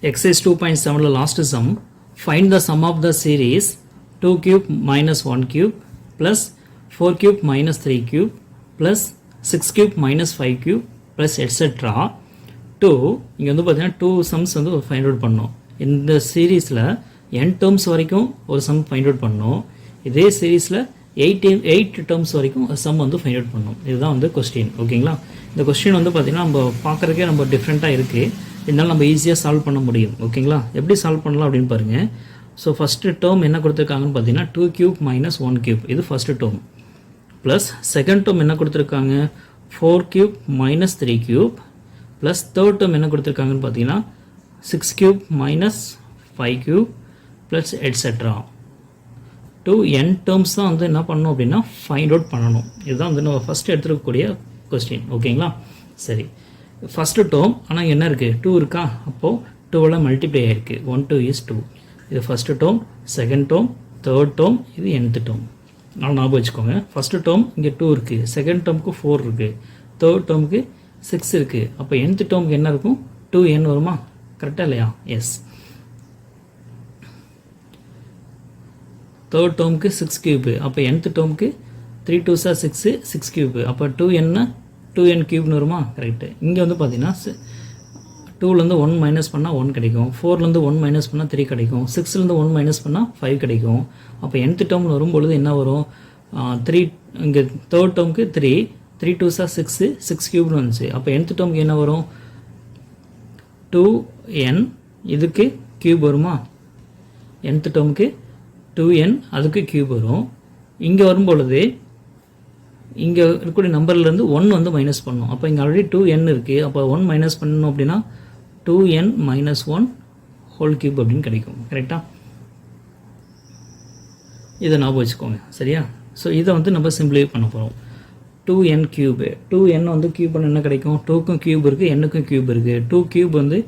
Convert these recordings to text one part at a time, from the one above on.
Exercise 2.7 last sum. Find the sum of the series 2 cube minus 1 cube plus 4 cube minus 3 cube plus 6 cube minus 5 cube plus etc. 2 இங்க வந்து பார்த்தீங்கன்னா 2 sums வந்து find out பண்ணோம். இந்த சீரீஸில் n terms வரைக்கும் ஒரு சம் ஃபைண்ட் அவுட் பண்ணோம். இதே சீரீஸில் 8 டேர்ம்ஸ் வரைக்கும் சம் வந்து ஃபைண்ட் அவுட் பண்ணோம். இதுதான் வந்து கொஸ்டின். ஓகேங்களா? இந்த கொஸ்டின் வந்து பார்த்தீங்கன்னா நம்ம பார்க்குறதுக்கே நம்ம டிஃப்ரெண்ட்டாக இருக்குது. இருந்தாலும் நம்ம ஈஸியாக சால்வ் பண்ண முடியும். ஓகேங்களா? எப்படி சால்வ் பண்ணலாம் அப்படின்னு பாருங்கள். ஸோ ஃபஸ்ட்டு டேர்ம் என்ன கொடுத்துருக்காங்கன்னு பார்த்தீங்கன்னா 2 cube minus 1 cube, இது first term. Plus second term என்ன கொடுத்துருக்காங்க 4 cube minus 3 cube, plus third term என்ன கொடுத்துருக்காங்கன்னு பார்த்தீங்கன்னா 6 cube minus 5 cube plus etcetera. 2n terms தான் வந்து என்ன பண்ணணும் அப்படின்னா ஃபைண்ட் அவுட் பண்ணணும். இதுதான் வந்து நம்ம ஃபஸ்ட் எடுத்துருக்கக்கூடிய கொஸ்டின். ஓகேங்களா? சரி, ஃபஸ்ட்டு டேர்ம் ஆனால் என்ன இருக்குது 2 இருக்கா, அப்போது 2ல் மல்டிப்ளை ஆகிருக்கு. 1 2 is 2. இது first term, second term, third term, இது nth டேர்ம். அதனால் ஞாபகம் வச்சுக்கோங்க. ஃபஸ்ட்டு டேர்ம் இங்கே 2 இருக்குது, செகண்ட் டேர்முக்கு 4 இருக்குது, தேர்ட் டேர்முக்கு 6 இருக்குது. அப்போ nth டேர்முக்கு என்ன இருக்கும் 2n வருமா? கரெக்டாக இல்லையா? எஸ். தேர்ட் டேர்முக்கு 6 கியூபு, அப்போ nth டேர்முக்கு 3 2s are 6, 6 கியூபு, அப்போ 2n கியூப்னு வருமா? கரெக்டு. இங்கே வந்து பார்த்தீங்கன்னா 2லேருந்து 1 மைனஸ் பண்ணால் 1 கிடைக்கும், 4லேருந்து 1 மைனஸ் பண்ணால் 3 கிடைக்கும், 6லேருந்து 1 மைனஸ் பண்ணால் 5 கிடைக்கும். அப்போ nth டேர்ம் வரும்பொழுது என்ன வரும் 3, இங்கே தேர்ட் டேர்முக்கு 3 2s are 6, 6 கியூப்னு வந்துச்சு. அப்போ nth டேர்முக்கு என்ன வரும் 2n, இதுக்கு கியூப் வருமா? nth டேர்முக்கு 2n, அதுக்கு கியூப் வரும். இங்கே வரும்பொழுது இங்கே இருக்கக்கூடிய நம்பர்லேருந்து 1 வந்து மைனஸ் பண்ணணும். அப்போ இங்கே ஆல்ரெடி 2n இருக்குது, அப்போ 1 மைனஸ் பண்ணணும் அப்படின்னா 2n minus 1 ஹோல் கியூப் அப்படின்னு கிடைக்கும். கரெக்டாக? இதை ஞாபகம் வச்சுக்கோங்க. சரியா? ஸோ இதை வந்து நம்ம சிம்பிளிஃபை பண்ண போகிறோம். 2n கியூபு, 2n வந்து கியூப் பண்ண என்ன கிடைக்கும்? 2க்கும் கியூப் இருக்குது, n-க்கும் கியூப் இருக்குது. 2 கியூப் வந்து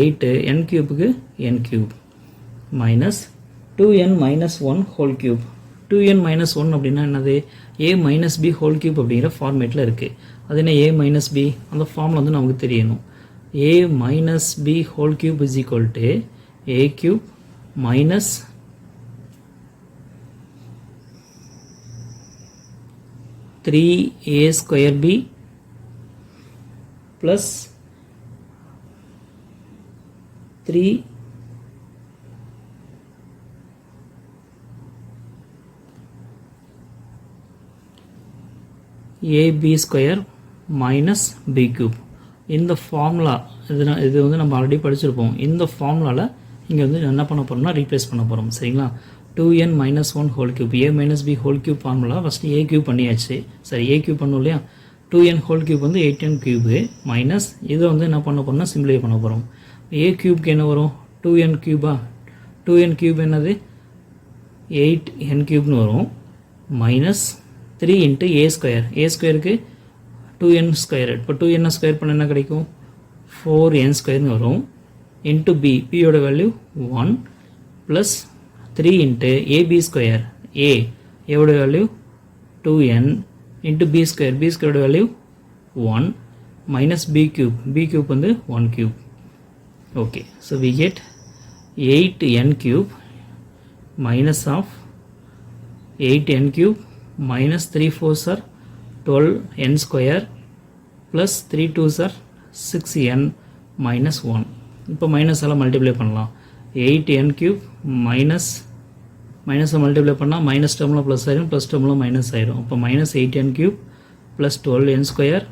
8, n கியூபுக்கு n cube minus 2n minus 1 whole cube. 2n minus 1 அப்படின்னா என்னது? a minus b whole cube அப்படிங்கிற ஃபார்மேட்டில் இருக்குது. அது என்ன a minus b? அந்த ஃபார்மில் வந்து நமக்கு தெரியணும். a minus b whole cube is equal to a cube minus 3a square b plus 3 ab square minus b cube. இந்த ஃபார்முலா இது வந்து நம்ம ஆல்ரெடி படிச்சிருப்போம். இந்த ஃபார்முலாவில் இங்கே வந்து என்ன பண்ண போகிறோம்னா ரீப்ளேஸ் பண்ண போகிறோம். சரிங்களா? 2n minus 1 whole cube, a minus b whole cube formula first a cube பண்ணியாச்சு. சரி, a கியூப் பண்ணும் இல்லையா? 2n ஹோல் கியூப் வந்து 8n கியூபு மைனஸ் இதை வந்து என்ன பண்ண போகிறோம்னா சிம்பிளிஃபை பண்ண போகிறோம். a கியூப்க்கு என்ன வரும் 2n கியூபா? 2n கியூப் என்னது 8n கியூப்னு வரும் minus 3 into a square, a ஸ்கொயருக்கு 2n ஸ்கொயர். இப்போ 2n ஸ்கொயர் பண்ண என்ன கிடைக்கும் 4n ஸ்கொயர்னு வரும். இன்ட்டு b, பியோட value 1 plus 3 into ab square, ஏவோட value 2n into b square, b ஸ்கொயரோட வேல்யூ 1 மைனஸ் b கியூப் வந்து 1 cube. Okay, so we get 8n cube minus of 8n cube minus 3 4s are 12n square plus 3 2s are 6n minus 1. இப்போ minus எல்லாம் multiply பண்ணலாம். 8n cube மைனஸை multiply பண்ணால் minus டேர்மில் plus ஆயிரும், plus டேர்மில் minus ஆயிரும். இப்போ minus 8n cube plus 12n square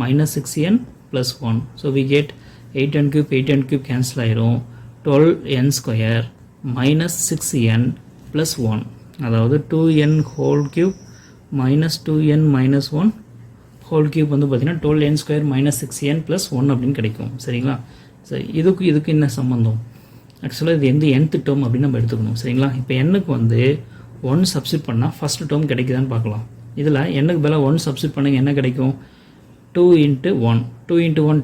minus 6n plus 1. So we get 8n cube cancel ஆயிரும். 12n square minus 6n plus 1, அதாவது 2n whole cube minus 2n minus 1 whole cube வந்து பார்த்திங்கன்னா 12n square minus 6n plus 1 அப்படின்னு கிடைக்கும். சரிங்களா? சரி, இதுக்கு என்ன சம்மந்தம்? ஆக்சுவலாக இது எந்த nth டேர்ம் அப்படின்னு நம்ம எடுத்துக்கணும். சரிங்களா? இப்போ n-க்கு வந்து 1 சப்ஸ்டிட் பண்ணால் ஃபஸ்ட்டு டேர்ம் கிடைக்குதான்னு பார்க்கலாம். இதில் n-க்கு பதிலாக 1 சப்ஸ்டிட் பண்ணுங்க, என்ன கிடைக்கும் 2 இன்ட்டு 1, 2 இன்ட்டு 1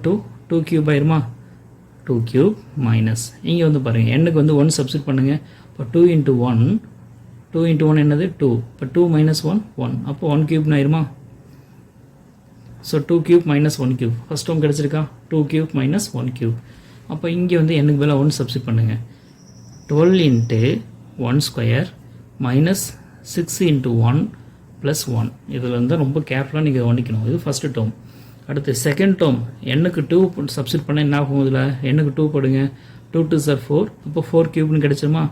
2 கியூப் ஆயிருமா? 2 கியூப் மைனஸ் இங்கே வந்து பாருங்கள் n-க்கு வந்து 1 சப்ஸ்டிட் பண்ணுங்கள். இப்போ 2 இன்ட்டு 1 என்னது 2, இப்போ 2 மைனஸ் 1 1, அப்போ 1 கியூப்னு ஆயிருமா? So 2 cube minus 1 cube first term கிடச்சிருக்கா? 2 கியூப் மைனஸ் 1 கியூப். அப்போ இங்கே வந்து எண்ணுக்கு பதிலாக 1 சப்ஸ்டிட் பண்ணுங்கள். 12 into 1 square minus 6 into 1 plus 1. இதில் வந்து ரொம்ப கேர்ஃபுல்லாக நீங்கள் கவனிக்கணும். இது ஃபஸ்ட்டு டேர்ம். அடுத்து செகண்ட் டேர்ம் எண்ணுக்கு 2 சப்ஸ்டிட் பண்ண என்ன ஆகும்? இதில் எண்ணுக்கு 2 போடுங்க. 2 2 சார் 4. அப்போ 4 கியூப்னு கிடச்சிருமா?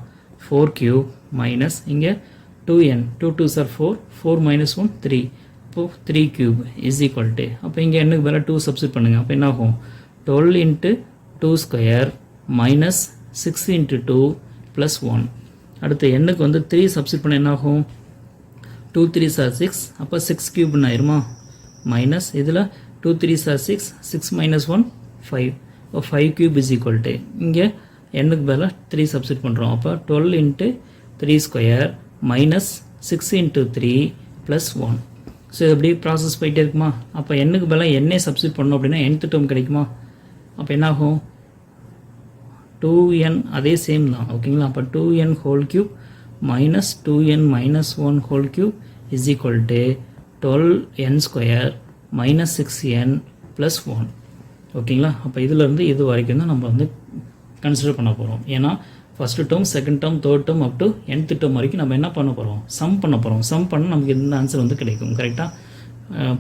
4 கியூப் மைனஸ் இங்கே 2n. 2 2 சார் 4. 4 மைனஸ் 1 3. அப்போது 3 கியூப் இஸ் ஈக்குவல் டு, அப்போ இங்கே எண்ணுக்கு பதிலாக 2 சப்ஸ்டிட் பண்ணுங்கள். அப்போ என்ன ஆகும்? 12 into 2 square minus 6 into 2 plus 1. அடுத்து எண்ணுக்கு வந்து 3 சப்ஸ்டிட் பண்ண என்ன ஆகும்? 2 3 சார் 6. அப்போ 6 கியூப்னு ஆயிருமா? மைனஸ் இதில் 2 3 சார் 6. 6 மைனஸ் 1 5. இப்போ 5 கியூப் இஸ் ஈக்குவல் டு, இங்கே எண்ணுக்கு பதிலாக 3 சப்ஸ்டிட் பண்ணுறோம். அப்போ 12 into 3 square minus 6 into 3 plus 1. So இது எப்படி ப்ராசஸ் போயிட்டே இருக்குமா? அப்போ எண்ணுக்கு பதிலாக எண்ணே சப்ஸ்டிட் பண்ணோம் அப்படின்னா nth டேர்ம் கிடைக்குமா? அப்போ என்ன ஆகும்? 2n அதே சேம் தான். ஓகேங்களா? அப்போ 2n whole cube minus 2n minus 1 whole cube is equal to 12n square minus 6n plus 1. ஓகேங்களா? அப்போ இதிலேருந்து இது வரைக்கும் தான் நம்ம வந்து கன்சிடர் பண்ண போகிறோம். ஏன்னா first term, second term, third term up to nth term வரைக்கும் நம்ம என்ன பண்ண போகிறோம்? சம் பண்ண போகிறோம். சம் பண்ணால் நமக்கு இந்த ஆன்சர் வந்து கிடைக்கும். கரெக்டாக?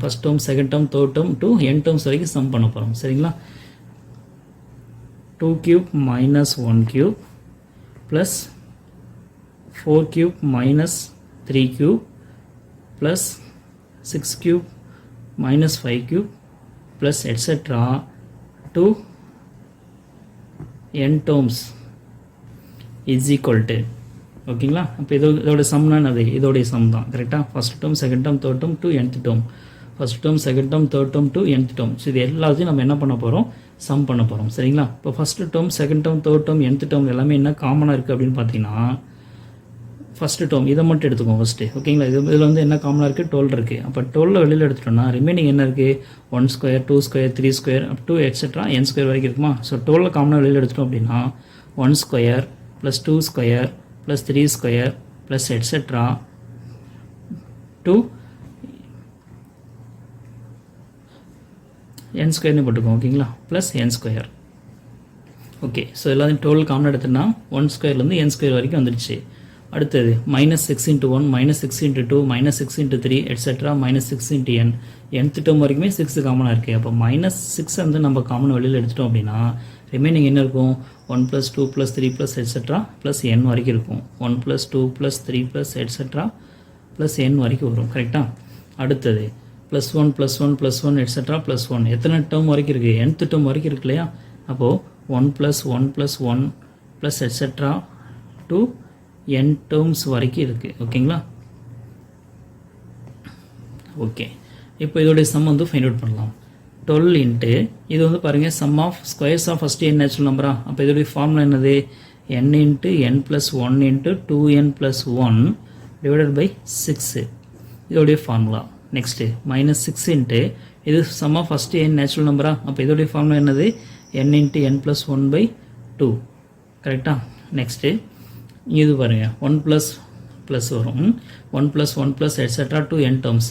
First term, second term, third term to n terms வரைக்கும் சம் பண்ண போகிறோம். சரிங்களா? 2 cube minus 1 cube plus 4 cube minus 3 cube plus 6 cube minus 5 cube plus etc. to n terms is equal to. ஓகேங்களா? அப்போ இதோட சம்னா அது இதோடைய சம் தான். கரெக்டாக? First term, second term, third term to nth term. First term, second term, third term to nth term. So இது எல்லாத்தையும் நம்ம என்ன பண்ண போகிறோம்? சம் பண்ண போகிறோம். சரிங்களா? இப்போ first term, second term, third term, nth term எல்லாமே என்ன காமனாக இருக்குது அப்படின்னு பார்த்தீங்கன்னா, ஃபஸ்ட்டு டேர்ம் இதை மட்டும் எடுத்துக்கோங்க ஃபஸ்ட்டு. ஓகேங்களா? இதில் வந்து என்ன காமனாக இருக்குது? 12 இருக்குது. அப்போ 12 வெளியில் எடுத்துட்டோம்னா ரிமைனிங் என்ன இருக்குது? 1 square, 2 square, 3 square up to etcetera n square வரைக்கும் இருக்குமா? ஸோ 12 காமனாக வெளியில் எடுத்துட்டோம் அப்படின்னா 1 square plus 2 square plus 3 square plus etcetera to n ஸ்கொயர்னு போட்டுக்கோங்க. ஓகேங்களா? Plus n square. Okay. So எல்லாத்தையும் 12 காமன் எடுத்தோன்னா 1 ஸ்கொயர்லேருந்து n ஸ்கொயர் வரைக்கும் வந்துடுச்சு. அடுத்தது minus 6 into 1 minus 6 into 2 minus 6 into 3 etcetera minus 6 into n. nth term வரைக்குமே 6 காமனாக இருக்குது. அப்போ மைனஸ் 6 வந்து நம்ம காமன் வெளியில் எடுத்துட்டோம் அப்படின்னா ரிமைனிங் என்ன இருக்கும்? 1 plus 2 plus 3 plus etcetera plus n வரைக்கும் இருக்கும். 1 plus 2 plus 3 plus etcetera plus n வரைக்கும் வரும். கரெக்டாக? அடுத்தது plus 1 plus 1 plus 1 etcetera plus 1. எத்தனை டேர்ம் வரைக்கும் இருக்குது? nth டேர்ம் வரைக்கும் இருக்கு இல்லையா? அப்போது 1 plus 1 plus 1 plus etcetera to n terms வரைக்கும் இருக்குது. ஓகேங்களா? ஓகே. இப்போ இதோடைய சம் வந்து ஃபைண்ட் அவுட் பண்ணலாம். 12 இன்ட்டு இது வந்து பாருங்கள் sum of squares of first n natural நம்பரா? அப்போ இதோடைய ஃபார்முலா என்னது? n into n plus 1 into 2n plus 1 divided by 6. இதோடைய ஃபார்முலா. நெக்ஸ்ட்டு மைனஸ் 6 இன்ட்டு இது sum of first n natural நம்பரா? அப்போ இதோடைய ஃபார்முலா என்னது? n into n plus 1 by 2. கரெக்டாக? நெக்ஸ்ட்டு இது பாருங்கள் 1 ப்ளஸ் ப்ளஸ் வரும். 1 plus 1 plus etcetera to n terms.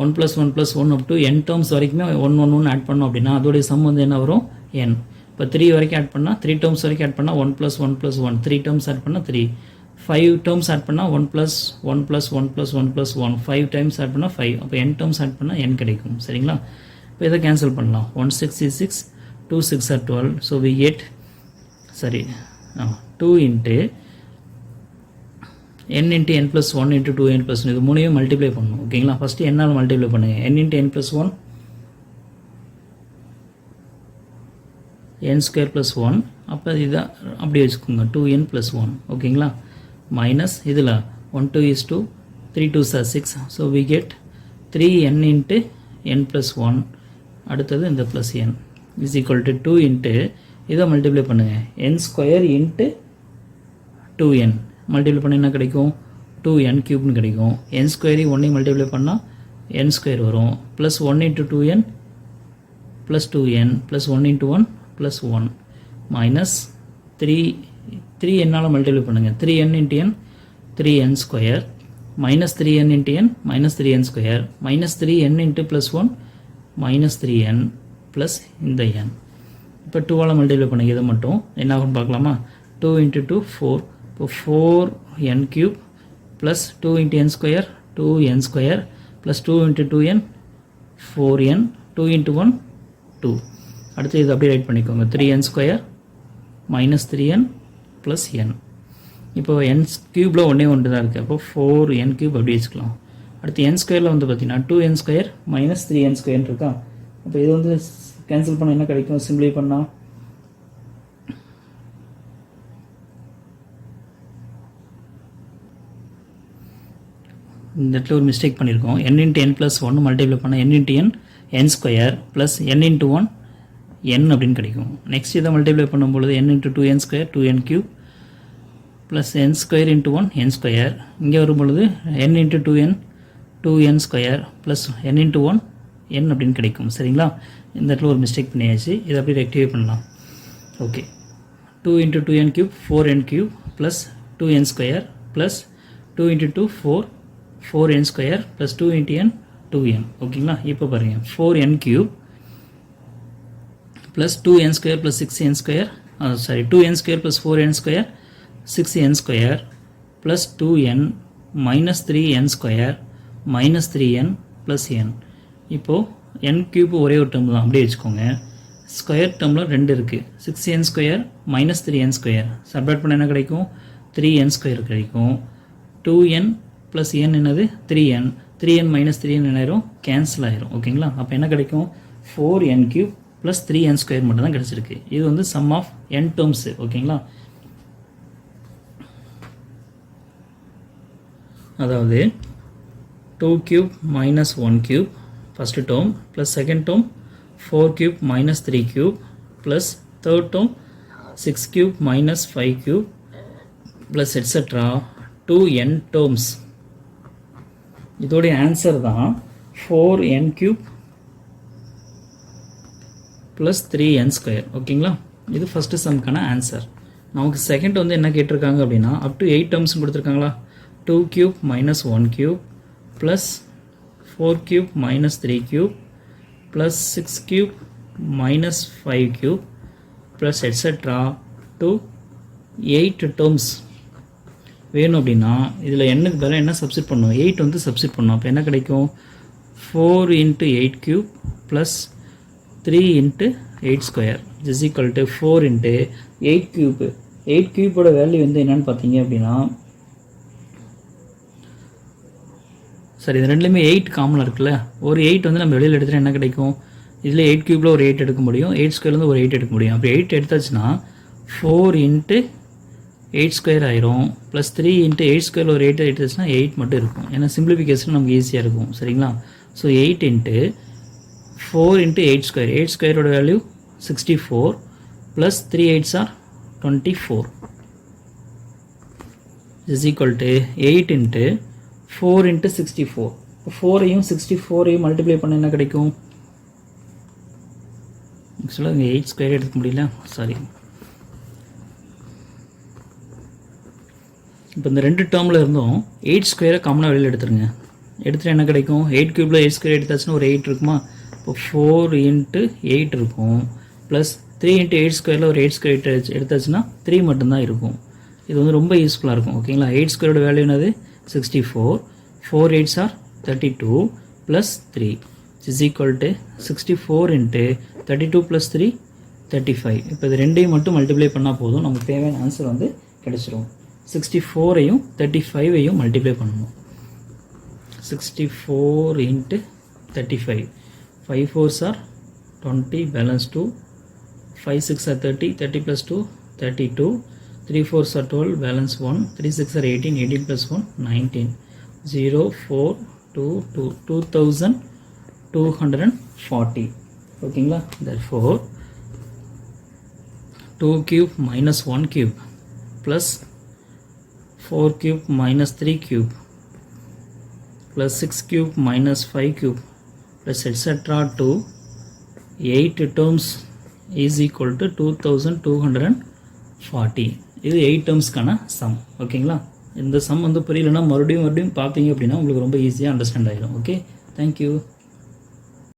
1 plus 1 plus 1 up to n terms வரைக்குமே 1 1 1 ஆட் பண்ணோம் அப்படின்னா அதோடைய சம் வந்து என்ன வரும்? n. இப்போ 3 வரைக்கும் ஆட் பண்ணால் 3 டேர்ம்ஸ் வரைக்கும் ஆட் பண்ணால் 1 ப்ளஸ் 1 ப்ளஸ் 1 3 டேர்ம்ஸ் ஆட் பண்ணால் 3. 5 டேர்ம்ஸ் ஆட் பண்ணால் 1 plus 1 plus 1 plus 1 plus 1 5 times add பண்ணால் 5. அப்போ n டேர்ம்ஸ் ஆட் பண்ணால் n கிடைக்கும். சரிங்களா? இப்போ இதை கேன்சல் பண்ணலாம். 1 6 is 6, 2 6 are 12. So we get 2 into n into n plus 1 into 2n plus 1 இது மூணையும் மல்டிப்ளை பண்ணணும். ஓகேங்களா? ஃபஸ்ட்டு என்னால் மல்டிப்ளை பண்ணுங்கள். n into n plus 1 n square plus 1. அப்போ இதை அப்படி வச்சுக்கோங்க 2n ப்ளஸ் 1. ஓகேங்களா? மைனஸ் இதில் 1 2 is 2, 3 2s are 6. So we get 3n into n plus 1. அடுத்தது இந்த plus n is equal to 2 into இதை மல்டிப்ளை பண்ணுங்கள் n square into 2n multiply பண்ண என்ன கிடைக்கும்? 2n கியூப்னு கிடைக்கும். n ஸ்கொயரையும் 1 மல்டிப்ளை பண்ணால் n ஸ்கொயர் வரும். Plus 1 into 2n plus 2n plus 1 into 1 plus 1 minus 3 என்னால் மல்டிப்ளை பண்ணுங்கள். 3n into n 3n square minus 3n into n minus 3n square minus 3n into plus 1 minus 3n plus இந்த n. இப்போ 2ஆல் multiply பண்ணி இதை மட்டும் என்ன ஆகும்னு பார்க்கலாமா. 2 × 2 4. இப்போ 4n³ plus 2 × n square 2n² plus 2 × 2n 4n 2 × 1 2. அடுத்து இது அப்படியே ரைட் பண்ணிக்கோங்க. 3n² minus 3n plus n. இப்போ n³ ஒன்றே ஒன்று தான் இருக்குது. அப்போ 4n³ அப்படி வச்சுக்கலாம். அடுத்து n² வந்து பார்த்தீங்கன்னா 2n² மைனஸ் 3n² இருக்கா. அப்போ இது வந்து கேன்சல் பண்ண என்ன கிடைக்கும், சிம்பிளை பண்ணால் இந்த இடத்துல ஒரு மிஸ்டேக் பண்ணியிருக்கோம். n × n + 1 மல்டிப்ளை பண்ணால் n × n n² plus n × 1 n அப்படின்னு கிடைக்கும். நெக்ஸ்ட் இதை மல்டிப்ளை பண்ணும்பொழுது n × 2n² 2n³ plus n² × 1 n². இங்கே வரும்பொழுது n × 2n 2n² plus n × 1 n அப்படின்னு கிடைக்கும். சரிங்களா, இந்த இடத்துல ஒரு மிஸ்டேக் பண்ணியாச்சு. இதை அப்படியே ரெக்டிஃபை பண்ணலாம். Okay, 2 × 2n³ 4n³ plus 2n² plus 2 × 2 4n² plus 2 × n 2n. ஓகேங்களா, இப்போ பாருங்கள் 4n³ plus 2n² plus 6n² sorry 2n² plus 4n² 6n² plus 2n minus 3n² minus 3n plus n. இப்போது n³ ஒரே ஒரு டேர்ம் தான், அப்படியே வச்சுக்கோங்க. ஸ்கொயர் டேர்மில் 2 இருக்குது. 6n² minus 3n². சப்ராக்ட் பண்ண என்ன கிடைக்கும், 3n² கிடைக்கும். 2n ப்ளஸ் n என்னது 3n. 3n மைனஸ் 3n என்ன ஆயிரும், கேன்சல் ஆயிரும். ஓகேங்களா, அப்போ என்ன கிடைக்கும், 4n³ ப்ளஸ் 3n² மட்டும் தான் கிடச்சிருக்கு. இது வந்து சம் ஆஃப் n டேர்ம்ஸு. ஓகேங்களா, அதாவது 2³ minus 1³ first term plus second term 4³ minus 3³ plus third term 6³ minus 5³ plus etcetera 2n terms. இதோடைய ஆன்சர் தான் 4n³ ப்ளஸ் 3n². ஓகேங்களா, இது ஃபஸ்ட்டு சம்க்கான ஆன்சர். நமக்கு செகண்ட் வந்து என்ன கேட்டிருக்காங்க அப்படின்னா அப் டு 8 டேர்ம்ஸ் கொடுத்துருக்காங்களா. 2³ minus 1³ plus 4³ minus 3³ plus 6³ minus 5³ plus etcetera to 8 terms வேணும் அப்படின்னா இதில் என்னக்கு பதிலாக என்ன சப்ஸ்டிட் பண்ணணும், 8 வந்து சப்ஸ்டிட் பண்ணணும். அப்போ என்ன கிடைக்கும், 4 × 8³ plus 3 × 8² is equal to 4 × 8³. 8³ value வந்து என்னென்னு பார்த்தீங்க அப்படின்னா, சரி இது ரெண்டுலேயுமே 8 காமனாக இருக்குல்ல. ஒரு 8 வந்து நம்ம வெளியில் எடுத்துகிட்டு என்ன கிடைக்கும், இதில் 8³ ஒரு 8 எடுக்க முடியும், 8² ஒரு 8 எடுக்க முடியும். அப்போ 8 எடுத்தாச்சுன்னா 4 × 8² ஆயிரும் ப்ளஸ் 3 × 8² ஒரு 8 எடுத்தாச்சுன்னா 8 மட்டும் இருக்கும். ஏன்னா சிம்பிளிஃபிகேஷன் நமக்கு ஈஸியாக இருக்கும். சரிங்களா, so 8 × 4 × 8². 8² value 64 plus 3 8s are 24 is equal to 8 × 4 × 64. 4ஐயும் 64ஐயும் மல்டிப்ளை பண்ண என்ன கிடைக்கும், ஆக்சுவலாக இங்கே 8² எடுக்க முடியல, சாரி. இப்போ இந்த ரெண்டு டேர்மில் இருந்தும் 8² காமனாக வெளியில் எடுத்துருங்க. எடுத்துகிட்டு என்ன கிடைக்கும், 8³ 8² எடுத்தாச்சுன்னா ஒரு 8 இருக்குமா. இப்போ 4 × 8 இருக்கும் ப்ளஸ் 3 × 8² ஒரு 8² எடுத்தாச்சுன்னா 3 மட்டும்தான் இருக்கும். இது வந்து ரொம்ப யூஸ்ஃபுல்லாக இருக்கும். ஓகேங்களா, 8² வேல்யூ என்னது 64, 4 8s are 32 plus 3 is equal to 64 × 32 plus 3 35. இப்போ இது ரெண்டையும் மட்டும் மல்டிப்ளை பண்ணால் போதும், நமக்கு தேவையான ஆன்சர் வந்து கிடைச்சிரும். 64ஐயும் 35ஐயும் மல்டிப்ளை பண்ணணும். 64 × 35, 5 4s are 20 balance 2, 5 6 are 30, 30 plus 2 32, 3 4s are 12 balance 1, 3 6 are 18, 18 plus 1 19, 0 4 2 2 2240. ஓகேங்களா, therefore 2³ minus 1³ plus 4³ minus 3³ plus 6³ minus 5³ plus etc. to 8 terms is equal to 2240. இது 8 டேர்ம்ஸ்க்கான சம். ஓகேங்களா, இந்த சம் வந்து புரியலன்னா மறுபடியும் பார்த்தீங்க அப்படின்னா உங்களுக்கு ரொம்ப ஈஸியாக அண்டர்ஸ்டாண்ட் ஆகிடும். Okay, thank you.